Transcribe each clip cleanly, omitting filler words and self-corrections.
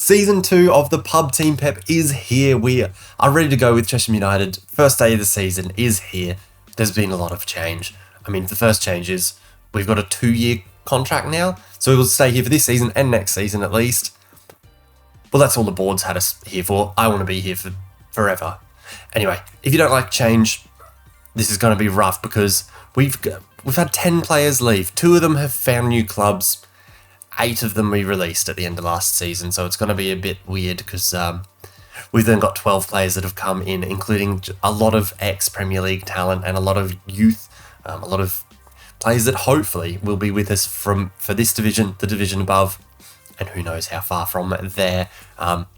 Season 2 of the Pub Team Pep is here. We are ready to go with Chesham United. First day of the season is here. There's been a lot of change. I mean, the first change is we've got a 2-year contract now, so we will stay here for this season and next season at least. Well, that's all the board's had us here for. I want to be here for forever. Anyway, if you don't like change, this is going to be rough because we've had 10 players leave. 2 of them have found new clubs. 8 of them we released at the end of last season, so it's going to be a bit weird because we've then got 12 players that have come in, including a lot of ex-Premier League talent and a lot of youth, a lot of players that hopefully will be with us for this division, the division above, and who knows how far from there.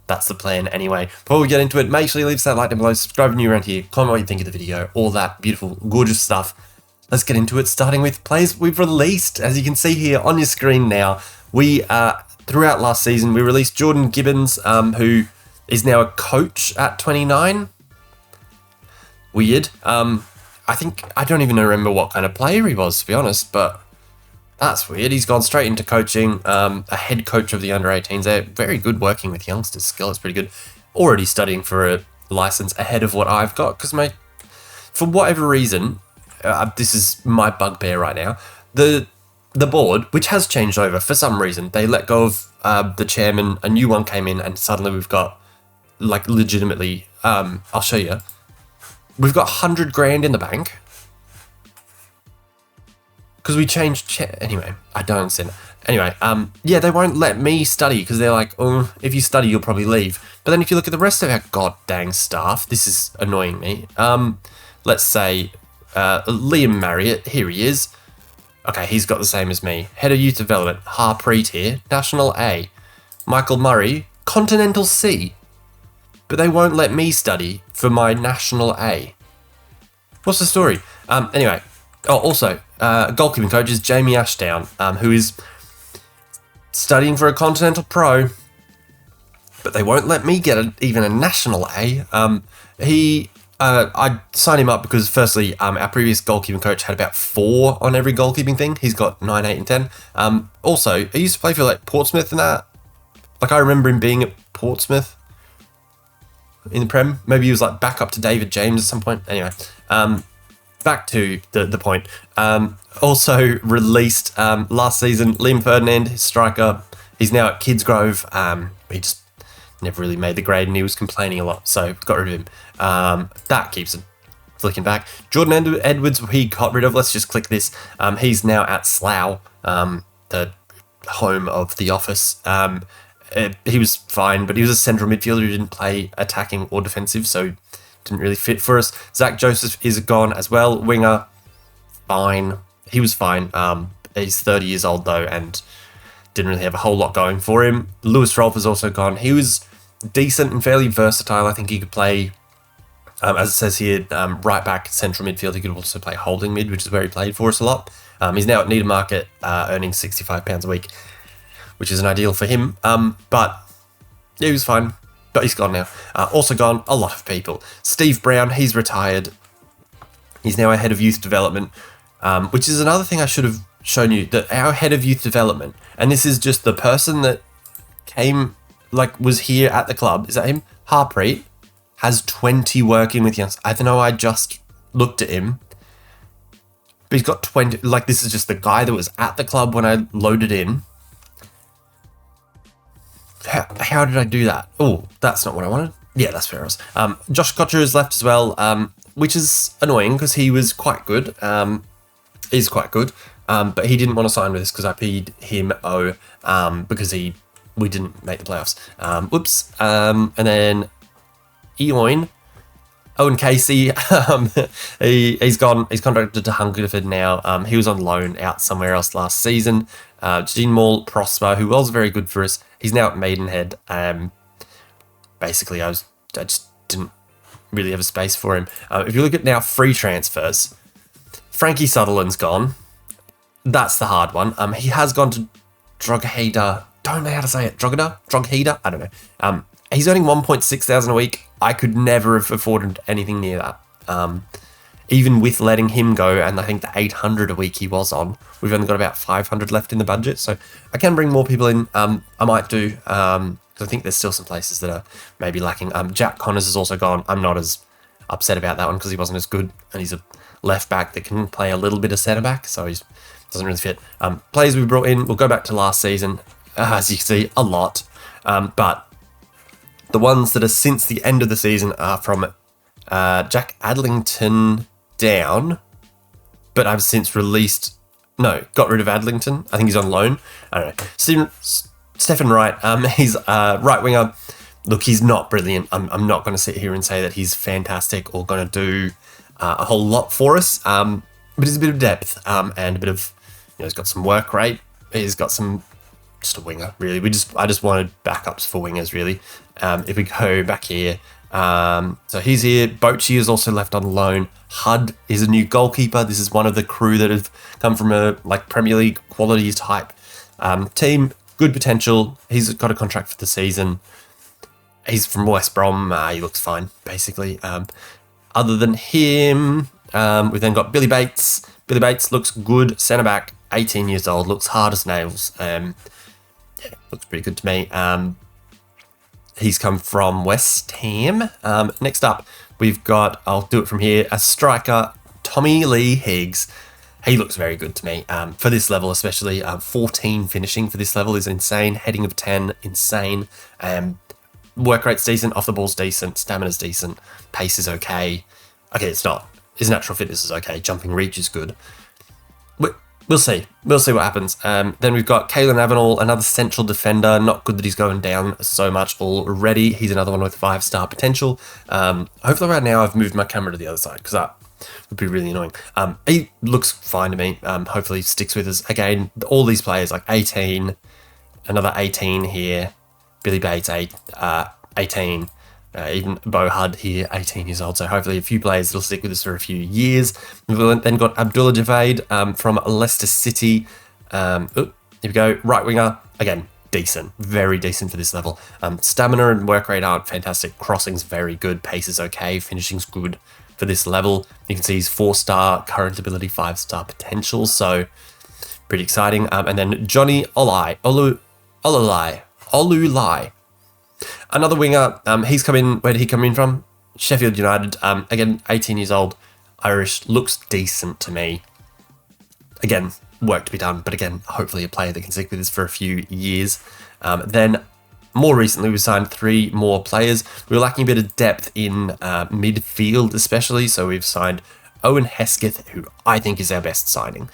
That's the plan anyway. Before we get into it, make sure you leave that like down below, subscribe if you're new around here, comment what you think of the video, all that beautiful, gorgeous stuff. Let's get into it, starting with players we've released. As you can see here on your screen now, we, throughout last season, we released Jordan Gibbons, who is now a coach at 29. Weird. I don't even remember what kind of player he was, to be honest, but that's weird. He's gone straight into coaching, a head coach of the under-18s. They're very good working with youngsters. Skill is pretty good. Already studying for a license ahead of what I've got, because for whatever reason, this is my bugbear right now, the board, which has changed over for some reason, they let go of the chairman, a new one came in, and suddenly we've got, like, legitimately, I'll show you, we've got 100 grand in the bank, because we changed anyway, I don't understand. Anyway, yeah, they won't let me study, because they're like, oh, if you study, you'll probably leave. But then if you look at the rest of our god dang staff, this is annoying me, let's say, Liam Marriott, here he is. Okay, he's got the same as me. Head of Youth Development, Harpreet here, National A. Michael Murray, Continental C. But they won't let me study for my National A. What's the story? Anyway, also, goalkeeping coach is Jamie Ashdown, who is studying for a Continental Pro, but they won't let me get even a National A. I signed him up because, firstly, our previous goalkeeping coach had about 4 on every goalkeeping thing. He's got 9, 8, and 10. Also, he used to play for, like, Portsmouth and that. Like, I remember him being at Portsmouth in the Prem. Maybe he was, like, back up to David James at some point. Anyway, back to the point. Also released last season, Liam Ferdinand, his striker. He's now at Kidsgrove. He just never really made the grade, and he was complaining a lot, so got rid of him. That keeps him flicking back. Jordan Edwards, he got rid of. Let's just click this. He's now at Slough, the home of The Office. He was fine, but he was a central midfielder who didn't play attacking or defensive, so didn't really fit for us. Zach Joseph is gone as well. Winger, fine. He was fine. He's 30 years old, though, and didn't really have a whole lot going for him. Lewis Rolfe is also gone. He was decent and fairly versatile. I think he could play, as it says here, right back, central midfield. He could also play holding mid, which is where he played for us a lot. He's now at Needham earning £65 a week, which is an ideal for him. But yeah, he was fine. But he's gone now. Also gone, a lot of people. Steve Brown, he's retired. He's now our head of youth development, which is another thing I should have shown you, that our head of youth development, and this is just the person that was here at the club, is that him? Harpreet has 20 working with youngsters. I don't know, I just looked at him, but he's got 20, like, this is just the guy that was at the club when I loaded in. How did I do that? Oh, that's not what I wanted. Yeah, that's where I was. Josh Kotcher has left as well, which is annoying because he was quite good. He's quite good. But he didn't want to sign with us because I paid him because we didn't make the playoffs. Whoops. And then Owen Casey, he's gone. He's contracted to Hungerford now. He was on loan out somewhere else last season. Gene Maul Prosper, who was very good for us, he's now at Maidenhead. Basically, I just didn't really have a space for him. If you look at now free transfers, Frankie Sutherland's gone. That's the hard one. He has gone to Drogheda. Don't know how to say it. Drogheda? I don't know. He's earning 1,600 a week. I could never have afforded anything near that. Even with letting him go, and I think the 800 a week he was on, we've only got about 500 left in the budget. So I can bring more people in. I might do because I think there's still some places that are maybe lacking. Jack Connors is also gone. I'm not as upset about that one because he wasn't as good, and he's a left back that can play a little bit of centre back, so he doesn't really fit. Players we brought in, we'll go back to last season, as you can see, a lot. But the ones that are since the end of the season are from Jack Adlington down, but I've since got rid of Adlington. I think he's on loan. I don't know. Stephen Wright, he's a right winger. Look, he's not brilliant. I'm not going to sit here and say that he's fantastic or going to do a whole lot for us. But he's a bit of depth and a bit of, he's got some work rate. He's got just a winger, really. I just wanted backups for wingers, really. If we go back here, so he's here. Bochi is also left on loan. Hud is a new goalkeeper. This is one of the crew that have come from a Premier League quality type team. Good potential. He's got a contract for the season. He's from West Brom. He looks fine, basically. Other than him, we've then got Billy Bates. Billy Bates looks good. Centre back, 18 years old. Looks hard as nails. Looks pretty good to me. He's come from West Ham. Next up, we've got, I'll do it from here, a striker, Tommy Lee Higgs. He looks very good to me. For this level especially, 14 finishing for this level is insane. Heading of 10, insane. Work rate's decent, off the ball's decent, stamina's decent, pace is okay. Okay, it's not. His natural fitness is okay. Jumping reach is good. We'll see. We'll see what happens. Then we've got Kalen Avenall, another central defender. Not good that he's going down so much already. He's another one with 5-star potential. Hopefully right now I've moved my camera to the other side because that would be really annoying. He looks fine to me. Hopefully he sticks with us. Again, all these players, like 18, another 18 here. Billy Bates, 18. Even Bo Hud here, 18 years old. So hopefully a few players that'll stick with us for a few years. We've then got Abdullah Javaid from Leicester City. Here we go. Right winger. Again, decent. Very decent for this level. Stamina and work rate aren't fantastic. Crossing's very good. Pace is okay. Finishing's good for this level. You can see he's 4-star, current ability 5-star potential. So pretty exciting. And then Johnny Olulai. Another winger, he's come in, where did he come in from? Sheffield United, again, 18 years old, Irish, looks decent to me. Again, work to be done, but again, hopefully a player that can stick with us for a few years. Then, more recently, we signed 3 more players. We were lacking a bit of depth in midfield especially, so we've signed Owen Hesketh, who I think is our best signing.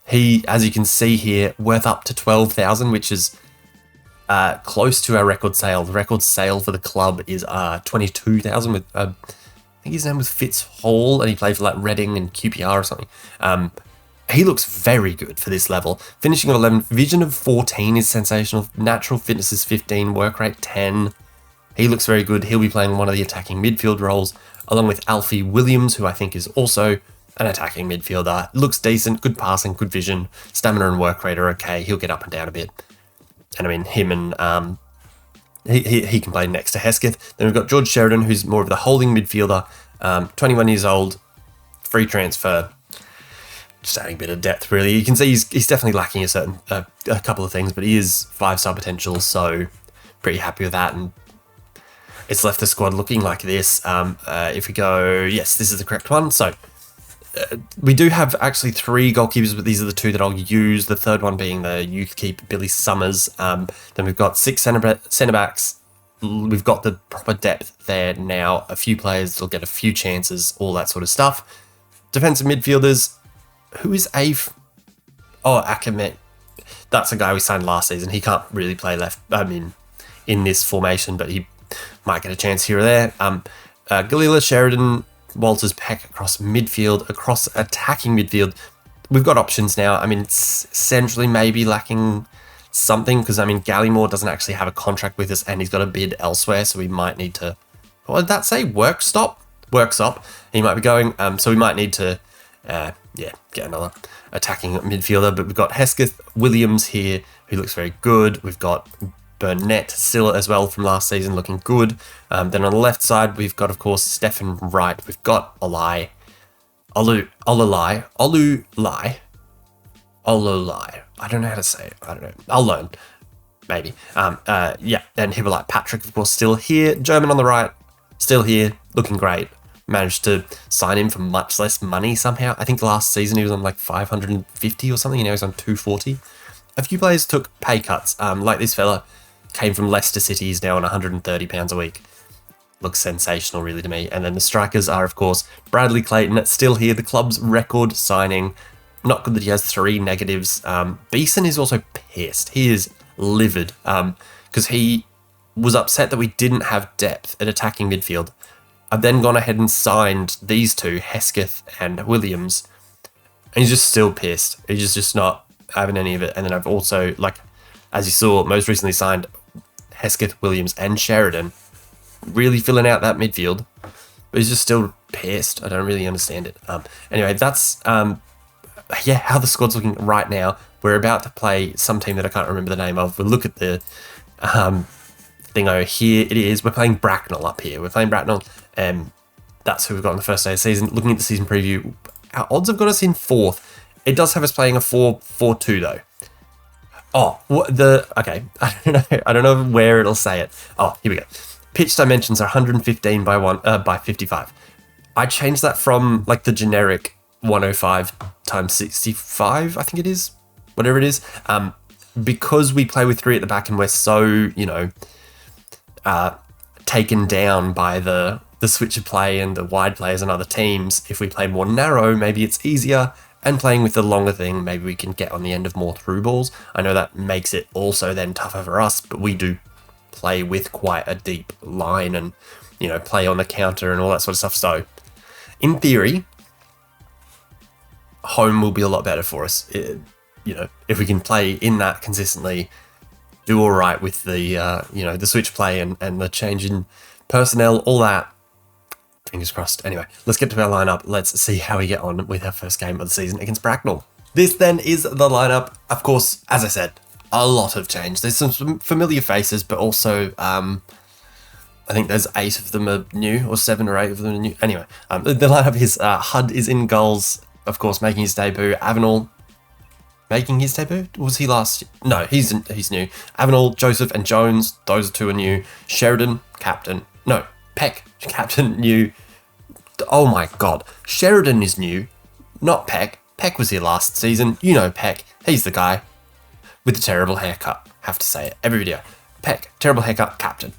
He, as you can see here, worth up to 12,000, which is close to our record sale. The record sale for the club is 22,000 with, I think his name was Fitz Hall, and he played for Reading and QPR or something. He looks very good for this level. Finishing at 11, vision of 14 is sensational. Natural fitness is 15, work rate 10. He looks very good. He'll be playing one of the attacking midfield roles, along with Alfie Williams, who I think is also an attacking midfielder. Looks decent, good passing, good vision. Stamina and work rate are okay. He'll get up and down a bit. And I mean, him and he can play next to Hesketh. Then we've got George Sheridan, who's more of the holding midfielder, 21 years old, free transfer, just adding a bit of depth, really. You can see he's definitely lacking a couple of things, but he is 5-star potential, so pretty happy with that. And it's left the squad looking like this. If we go, yes, this is the correct one. So we do have actually 3 goalkeepers, but these are the 2 that I'll use. The third one being the youth keeper, Billy Summers. Then we've got 6 centre backs. We've got the proper depth there now. A few players will get a few chances, all that sort of stuff. Defensive midfielders. Who is Akame? That's a guy we signed last season. He can't really play left, in this formation, but he might get a chance here or there. Galila, Sheridan, Walters, Peck across midfield, across attacking midfield. We've got options now. I mean, it's essentially maybe lacking something because, Gallimore doesn't actually have a contract with us and he's got a bid elsewhere, so we might need to... What did that say? Workstop? He might be going, so we might need to, get another attacking midfielder. But we've got Hesketh Williams here, who looks very good. We've got Burnett still as well from last season, looking good. Then on the left side, we've got, of course, Stephen Wright. We've got Olulai. I don't know how to say it. I don't know. I'll learn. maybe. Yeah, and people like Patrick, of course, still here. German on the right, still here, looking great. Managed to sign him for much less money somehow. I think last season he was on like 550 or something, and now he's on 240. A few players took pay cuts, like this fella came from Leicester City, he's now on £130 a week. Looks sensational, really, to me. And then the strikers are, of course, Bradley Clayton, still here, the club's record signing. Not good that he has 3 negatives. Beeson is also pissed. He is livid because he was upset that we didn't have depth at attacking midfield. I've then gone ahead and signed these two, Hesketh and Williams, and he's just still pissed. He's just not having any of it. And then I've also, like, as you saw, most recently signed Hesketh, Williams, and Sheridan, really filling out that midfield. But he's just still pissed. I don't really understand it. Anyway, that's yeah, how the squad's looking right now. We're about to play some team that I can't remember the name of. We'll look at the thing over here. It is, we're playing Bracknell up here. We're playing Bracknell, and that's who we've got on the first day of the season. Looking at the season preview, our odds have got us in 4th. It does have us playing a 4-4-2 though. Oh, okay. I don't know where it'll say it. Oh, here we go. Pitch dimensions are 115 by 55. I changed that from like the generic 105 times 65, I think it is, whatever it is. Because we play with 3 at the back and we're so, taken down by the switch of play and the wide players and other teams. If we play more narrow, maybe it's easier. And playing with the longer thing, maybe we can get on the end of more through balls. I know that makes it also then tougher for us, but we do play with quite a deep line and, play on the counter and all that sort of stuff. So, in theory, home will be a lot better for us. If we can play in that consistently, do all right with the, the switch play and the change in personnel, all that. Fingers crossed. Anyway, let's get to our lineup. Let's see how we get on with our first game of the season against Bracknell. This then is the lineup. Of course, as I said, a lot of change. There's some familiar faces, but also I think there's 8 of them are new, or 7 or 8 of them are new. Anyway, the lineup is Hud is in goals, of course, making his debut. Avenel making his debut? Was he last? No, he's new. Avenel, Joseph, and Jones, those 2 are new. Sheridan, captain. No, Peck, captain, new. Oh my god. Sheridan is new, not Peck. Peck was here last season. You know Peck. He's the guy with the terrible haircut. Have to say it every video. Peck, terrible haircut, captain.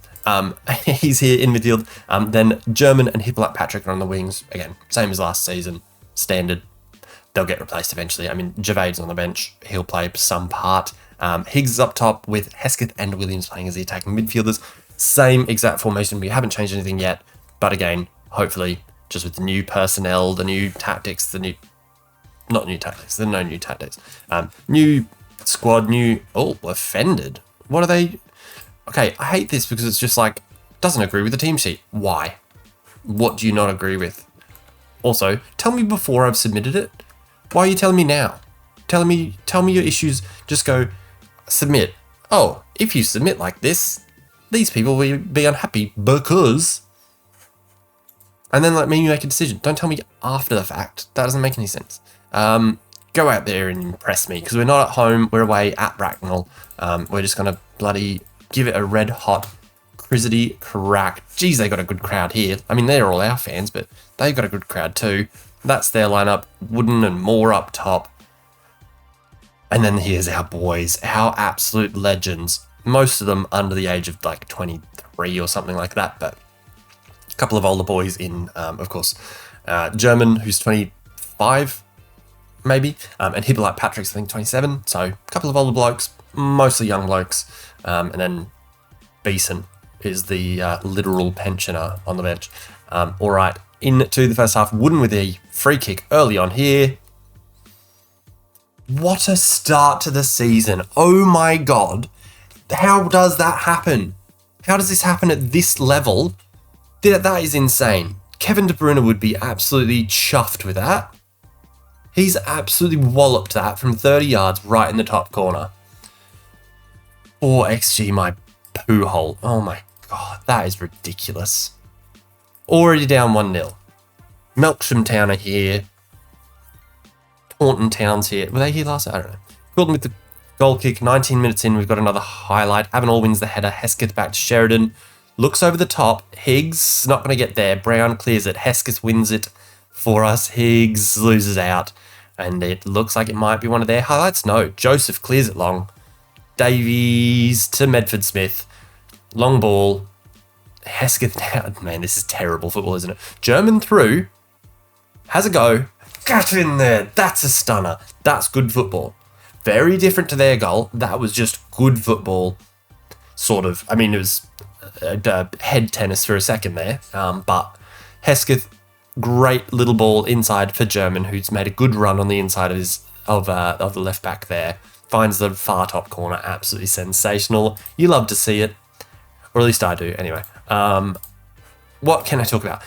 He's here in midfield. Then German and Hippolyte Patrick are on the wings. Again, same as last season. Standard. They'll get replaced eventually. I mean, Javade's on the bench. He'll play some part. Higgs is up top with Hesketh and Williams playing as the attacking midfielders. Same exact formation. We haven't changed anything yet. But again, hopefully, just with the new personnel, the new tactics, not new tactics, there are no new tactics. New squad, offended. What are they? Okay, I hate this because it's just like, doesn't agree with the team sheet. Why? What do you not agree with? Also, tell me before I've submitted it. Why are you telling me now? Tell me your issues. Just go, submit. Oh, if you submit like this, these people will be unhappy because... And then let me make a decision. Don't tell me after the fact. That doesn't make any sense. Go out there and impress me, because we're not at home. We're away at Bracknell. We're just going to bloody give it a red hot crizzity crack. Geez, they got a good crowd here. I mean, they're all our fans, but they've got a good crowd too. That's their lineup. Wooden and Moore up top. And then here's our boys, our absolute legends. Most of them under the age of like 23 or something like that, but a couple of older boys in, of course, German, who's 25, maybe, and Hippolyte Patrick's, I think, 27, so a couple of older blokes, mostly young blokes, and then Beeson is the literal pensioner on the bench. All right, into the first half, Wooden with a free kick early on here. What a start to the season. Oh my god. How does that happen? How does this happen at this level? That is insane. Kevin De Bruyne would be absolutely chuffed with that. He's absolutely walloped that from 30 yards right in the top corner. 4 XG, my poo hole. Oh my god, that is ridiculous. Already down 1-0. Melksham Town are here. Taunton Town's here. Were they here last? I don't know. Goal kick, 19 minutes in, we've got another highlight. Avenall wins the header. Hesketh back to Sheridan. Looks over the top. Higgs not going to get there. Brown clears it. Hesketh wins it for us. Higgs loses out. And it looks like it might be one of their highlights. No, Joseph clears it long. Davies to Medford Smith. Long ball. Hesketh now. Man, this is terrible football, isn't it? German through. Has a go. Get in there. That's a stunner. That's good football. Very different to their goal. That was just good football. Sort of. I mean, it was head tennis for a second there. But Hesketh, great little ball inside for German, who's made a good run on the inside of the left back there. Finds the far top corner. Absolutely sensational. You love to see it. Or at least I do, anyway. What can I talk about?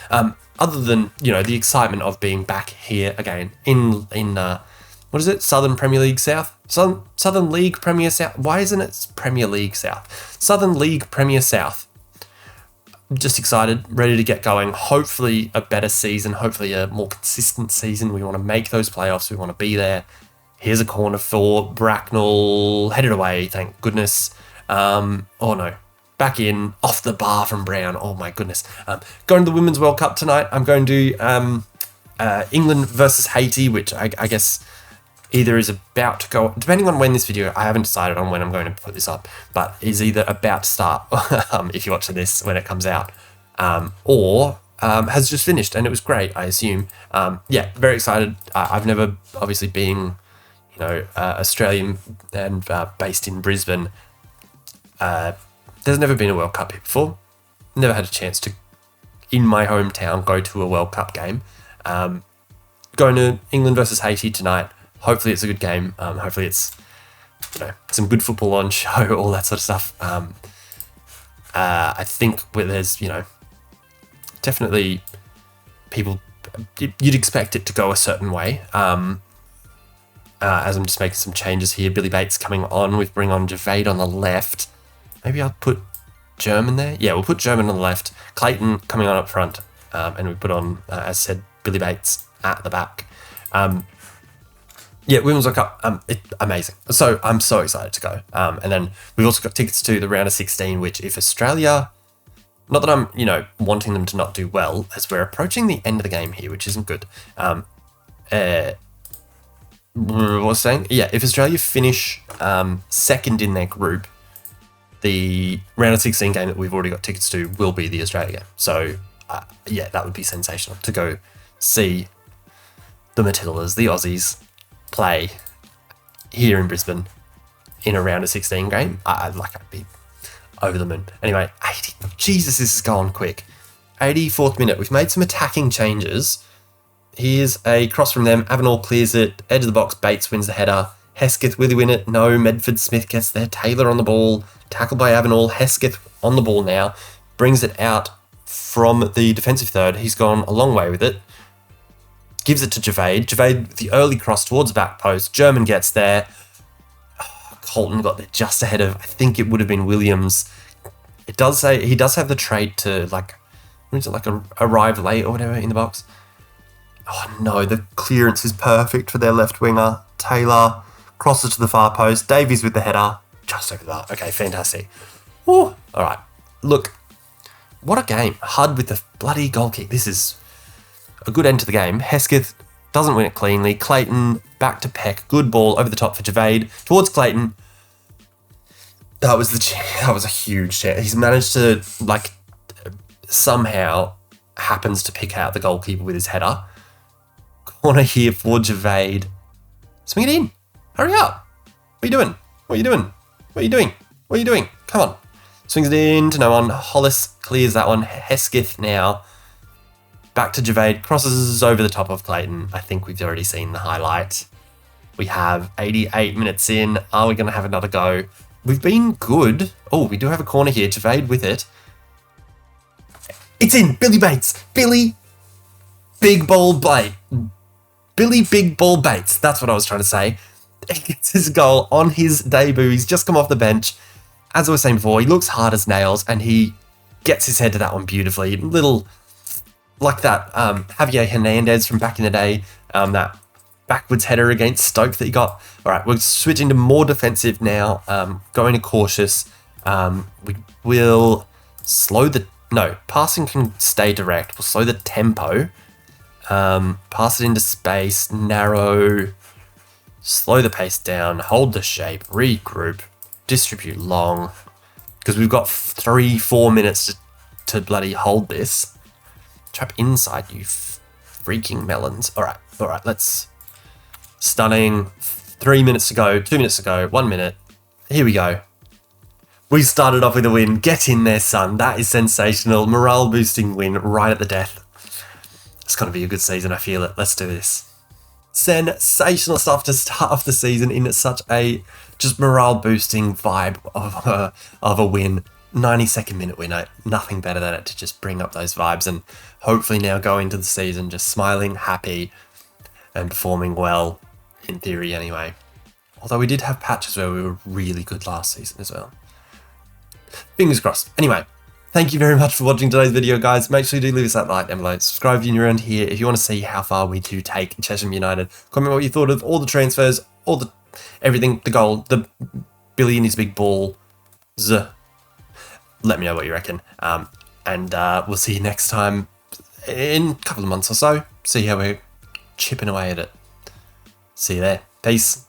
Other than, the excitement of being back here again in what is it? Southern Premier League South? Southern League Premier South? Why isn't it Premier League South? Southern League Premier South. Just excited, ready to get going. Hopefully a better season, hopefully a more consistent season. We want to make those playoffs. We want to be there. Here's a corner for Bracknell. Headed away, thank goodness. Oh no. Back in, off the bar from Brown. Oh my goodness. Going to the Women's World Cup tonight. I'm going to England versus Haiti, which I guess either is about to go, depending on when this video, I haven't decided on when I'm going to put this up, but is either about to start, if you're watching this when it comes out, or has just finished, and it was great, I assume. Yeah, very excited. I've never, obviously being, Australian and based in Brisbane, there's never been a World Cup here before. Never had a chance to, in my hometown, go to a World Cup game. Going to England versus Haiti tonight. Hopefully it's a good game. Hopefully it's, some good football on show, all that sort of stuff. I think where there's, definitely people, you'd expect it to go a certain way. As I'm just making some changes here, Billy Bates coming on. We bring on Javaid on the left. Maybe I'll put German there. Yeah, we'll put German on the left. Clayton coming on up front. And we put on, as said, Billy Bates at the back. Yeah, Women's World Cup, amazing. So I'm so excited to go. And then we've also got tickets to the round of 16, which if Australia, not that I'm, wanting them to not do well, as we're approaching the end of the game here, which isn't good. What was I saying? Yeah, if Australia finish second in their group, the round of 16 game that we've already got tickets to will be the Australia game. So, yeah, that would be sensational to go see the Matildas, the Aussies, play here in Brisbane in a round of 16 game. I'd be over the moon. Anyway, 80. Jesus, this is going quick. 84th minute. We've made some attacking changes. Here's a cross from them. Avenall clears it. Edge of the box. Bates wins the header. Hesketh, will he win it? No. Medford Smith gets there. Taylor on the ball. Tackled by Avenall. Hesketh on the ball now. Brings it out from the defensive third. He's gone a long way with it. Gives it to Javaid. Javaid with the early cross towards the back post. German gets there. Oh, Colton got there just ahead of, I think it would have been Williams. It does say he does have the trait to arrive late or whatever in the box. Oh no, the clearance is perfect for their left winger. Taylor crosses to the far post. Davies with the header. Just over that. Okay, fantastic. Woo. All right. Look, what a game. Hud with the bloody goal kick. This is a good end to the game. Hesketh doesn't win it cleanly. Clayton back to Peck. Good ball over the top for Javaid. Towards Clayton. That was a huge chance. He's managed to, somehow happens to pick out the goalkeeper with his header. Corner here for Javaid. Swing it in. Hurry up. What are you doing? What are you doing? What are you doing? What are you doing? Come on. Swings it in to no one. Hollis clears that one. Hesketh now. Back to Javaid. Crosses over the top of Clayton. I think we've already seen the highlight. We have 88 minutes in. Are we going to have another go? We've been good. Oh, we do have a corner here. Javaid with it. It's in. Billy Bates. Billy Big Ball Bates. Billy Big Ball Bates. That's what I was trying to say. He gets his goal on his debut. He's just come off the bench. As I was saying before, he looks hard as nails and he gets his head to that one beautifully. Little, like that Javier Hernandez from back in the day. That backwards header against Stoke that he got. All right, we're switching to more defensive now, going to cautious. We will slow the... No, passing can stay direct. We'll slow the tempo. Pass it into space, narrow, slow the pace down, hold the shape, regroup, distribute long. Because we've got 3-4 minutes to bloody hold this. Trap inside, you freaking melons. All right, let's... Stunning. 3 minutes to go, 2 minutes to go, 1 minute. Here we go. We started off with a win. Get in there, son. That is sensational. Morale boosting win right at the death. It's going to be a good season. I feel it. Let's do this. Sensational stuff to start off the season in such a just morale boosting vibe of a win. 92nd minute winner. Nothing better than it to just bring up those vibes and hopefully now go into the season just smiling, happy and performing well. In theory, anyway. Although we did have patches where we were really good last season as well. Fingers crossed. Anyway, thank you very much for watching today's video, guys. Make sure you do leave us that like down below. Subscribe if you're around here if you want to see how far we do take Chesham United. Comment what you thought of all the transfers, all the everything, the goal, the Billy and his big ball. Let me know what you reckon. And we'll see you next time in a couple of months or so. See how we're chipping away at it. See you there. Peace.